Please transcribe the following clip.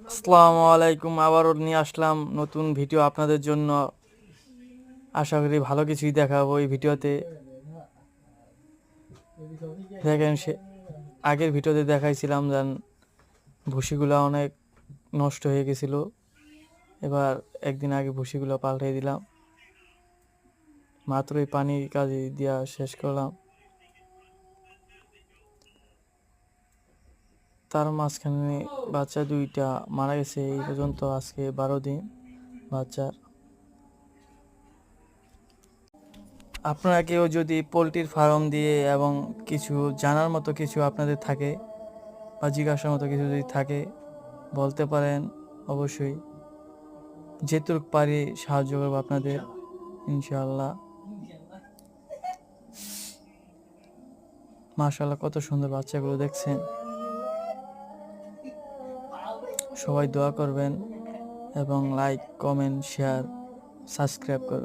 আসসালামু আলাইকুম, আবারও নিয়ে আসলাম নতুন ভিডিও আপনাদের জন্য। আশা করি ভালো কিছুই দেখাবো এই ভিডিওতে। দেখেন, আগের ভিডিওতে দেখাইছিলাম যে ভুসিগুলো অনেক নষ্ট হয়ে গেছিল। এবার একদিন আগে ভুসিগুলো পাল্টে দিলাম, মাত্রই পানি কাজে দিয়া শেষ করলাম। তার মাঝখানে বাচ্চা দুইটা মারা গেছে। এই পর্যন্ত আজকে 12 দিন বাচ্চার। আপনারা কেউ যদি পোলট্রির ফার্ম দিয়ে এবং কিছু জানার মতো কিছু আপনাদের থাকে বা জিজ্ঞাসার মতো কিছু যদি থাকে বলতে পারেন। অবশ্যই যেটুকু পারি সাহায্য করবো আপনাদের, ইনশাআল্লাহ। মাশাআল্লাহ, কত সুন্দর বাচ্চাগুলো দেখছেন। সবাই দোয়া করবেন এবং লাইক, কমেন্ট, শেয়ার, সাবস্ক্রাইব করবেন।